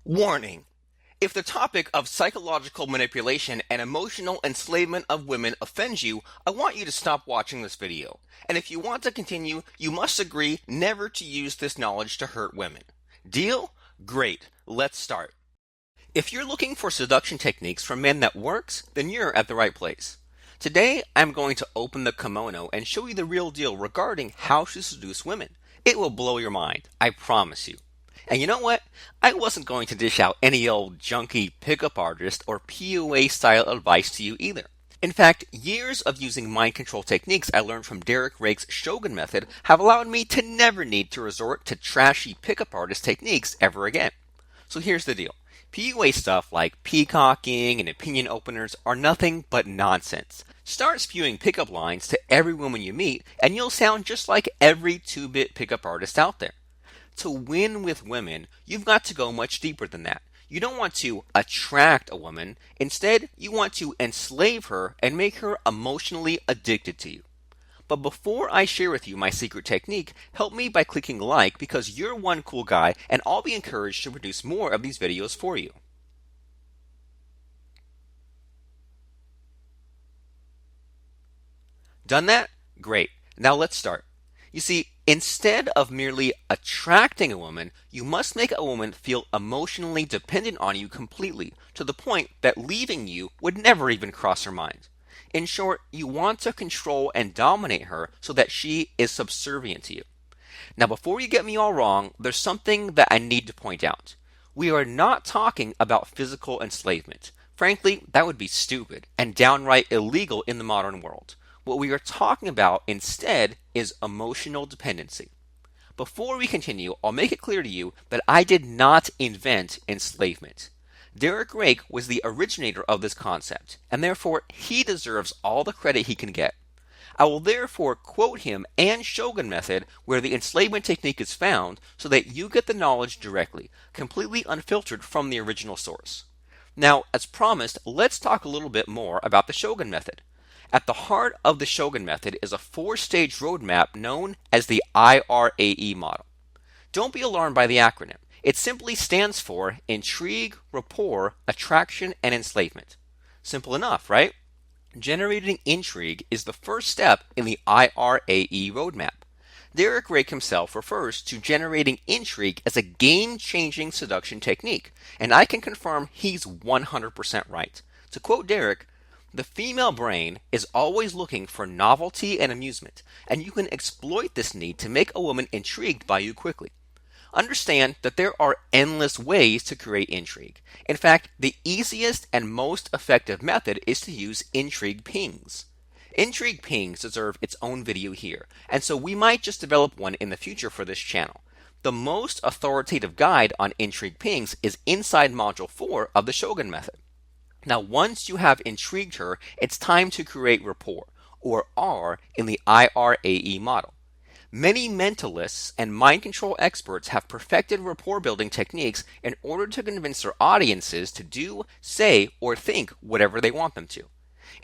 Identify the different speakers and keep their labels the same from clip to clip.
Speaker 1: Warning! If the topic of psychological manipulation and emotional enslavement of women offends you, I want you to stop watching this video. And if you want to continue, you must agree never to use this knowledge to hurt women. Deal? Great. Let's start. If you're looking for seduction techniques from men that works, then you're at the right place. Today, I'm going to open the kimono and show you the real deal regarding how to seduce women. It will blow your mind, I promise you. And you know what? I wasn't going to dish out any old junky pickup artist or PUA style advice to you either. In fact, years of using mind control techniques I learned from Derek Rake's Shogun method have allowed me to never need to resort to trashy pickup artist techniques ever again. So here's the deal. PUA stuff like peacocking and opinion openers are nothing but nonsense. Start spewing pickup lines to every woman you meet and you'll sound just like every 2-bit pickup artist out there. To win with women, you've got to go much deeper than that. You don't want to attract a woman. Instead, you want to enslave her and make her emotionally addicted to you. But before I share with you my secret technique, help me by clicking like because you're one cool guy and I'll be encouraged to produce more of these videos for you. Done that? Great. Now let's start. You see, instead of merely attracting a woman, you must make a woman feel emotionally dependent on you completely, to the point that leaving you would never even cross her mind. In short, you want to control and dominate her so that she is subservient to you. Now, before you get me all wrong, there's something that I need to point out. We are not talking about physical enslavement. Frankly, that would be stupid and downright illegal in the modern world. What we are talking about instead is emotional dependency. Before we continue, I'll make it clear to you that I did not invent enslavement. Derek Rake was the originator of this concept, and therefore he deserves all the credit he can get. I will therefore quote him and Shogun method where the enslavement technique is found so that you get the knowledge directly, completely unfiltered from the original source. Now, as promised, let's talk a little bit more about the Shogun method. At the heart of the Shogun method is a 4-stage roadmap known as the IRAE Model. Don't be alarmed by the acronym. It simply stands for Intrigue, Rapport, Attraction, and Enslavement. Simple enough, right? Generating intrigue is the first step in the IRAE Roadmap. Derek Rake himself refers to generating intrigue as a game-changing seduction technique, and I can confirm he's 100% right. To quote Derek, "The female brain is always looking for novelty and amusement, and you can exploit this need to make a woman intrigued by you quickly. Understand that there are endless ways to create intrigue. In fact, the easiest and most effective method is to use intrigue pings. Intrigue pings deserve its own video here, and so we might just develop one in the future for this channel. The most authoritative guide on intrigue pings is inside Module 4 of the Shogun method. Now, once you have intrigued her, it's time to create rapport, or R, in the IRAE model. Many mentalists and mind control experts have perfected rapport building techniques in order to convince their audiences to do, say, or think whatever they want them to.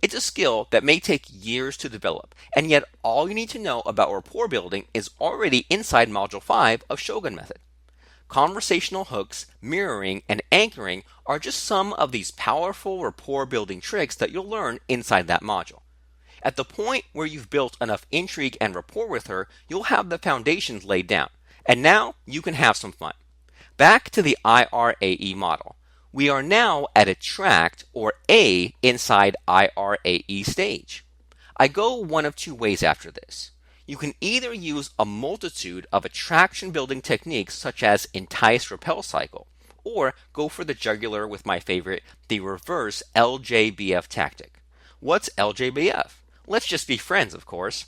Speaker 1: It's a skill that may take years to develop, and yet all you need to know about rapport building is already inside Module 5 of Shogun method. Conversational hooks, mirroring, and anchoring are just some of these powerful rapport building tricks that you'll learn inside that module. At the point where you've built enough intrigue and rapport with her, you'll have the foundations laid down. And now you can have some fun. Back to the IRAE model. We are now at attract, or A, inside IRAE stage. I go one of two ways after this. You can either use a multitude of attraction building techniques such as entice repel cycle, or go for the jugular with my favorite, the reverse LJBF tactic. What's LJBF? Let's just be friends, of course.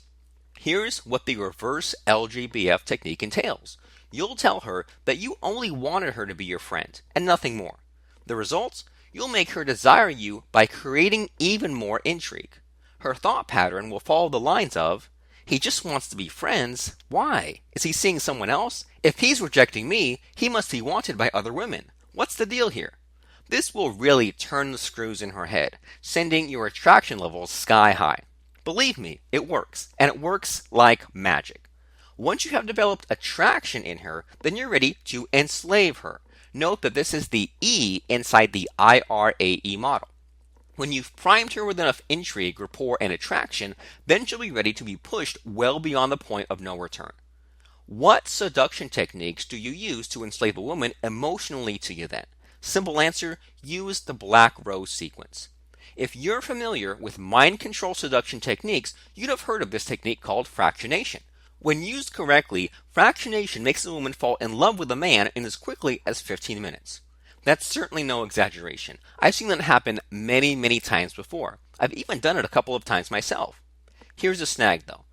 Speaker 1: Here's what the reverse LJBF technique entails. You'll tell her that you only wanted her to be your friend, and nothing more. The results? You'll make her desire you by creating even more intrigue. Her thought pattern will follow the lines of, "He just wants to be friends. Why? Is he seeing someone else? If he's rejecting me, he must be wanted by other women. What's the deal here?" This will really turn the screws in her head, sending your attraction levels sky high. Believe me, it works, and it works like magic. Once you have developed attraction in her, then you're ready to enslave her. Note that this is the E inside the IRAE model. When you've primed her with enough intrigue, rapport, and attraction, then she'll be ready to be pushed well beyond the point of no return. What seduction techniques do you use to enslave a woman emotionally to you then? Simple answer, use the black rose sequence. If you're familiar with mind control seduction techniques, you'd have heard of this technique called fractionation. When used correctly, fractionation makes a woman fall in love with a man in as quickly as 15 minutes. That's certainly no exaggeration. I've seen that happen many times before. I've even done it a couple of times myself. Here's a snag though.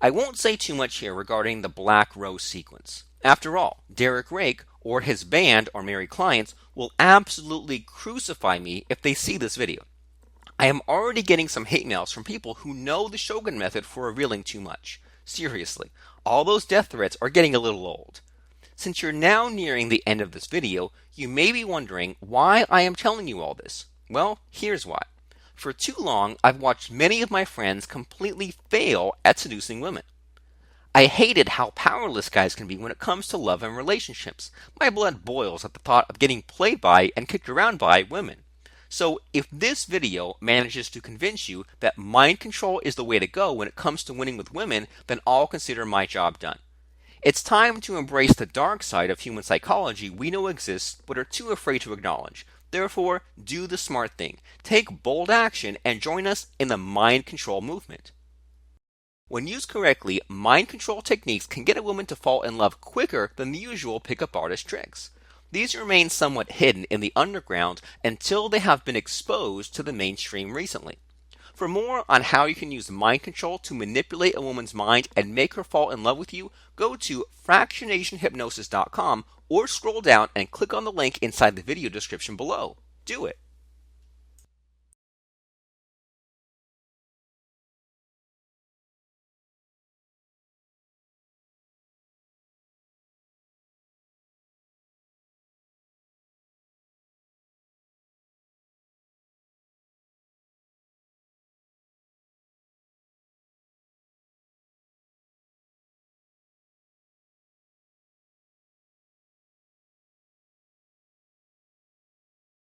Speaker 1: I won't say too much here regarding the black rose sequence. After all, Derek Rake or his band or married clients will absolutely crucify me if they see this video. I am already getting some hate mails from people who know the Shogun method for revealing too much. Seriously, all those death threats are getting a little old. Since you're now nearing the end of this video, you may be wondering why I am telling you all this. Well, here's why. For too long, I've watched many of my friends completely fail at seducing women. I hated how powerless guys can be when it comes to love and relationships. My blood boils at the thought of getting played by and kicked around by women. So if this video manages to convince you that mind control is the way to go when it comes to winning with women, then I'll consider my job done. It's time to embrace the dark side of human psychology we know exists but are too afraid to acknowledge. Therefore, do the smart thing. Take bold action and join us in the mind control movement. When used correctly, mind control techniques can get a woman to fall in love quicker than the usual pickup artist tricks. These remain somewhat hidden in the underground until they have been exposed to the mainstream recently. For more on how you can use mind control to manipulate a woman's mind and make her fall in love with you, go to fractionationhypnosis.com or scroll down and click on the link inside the video description below. Do it.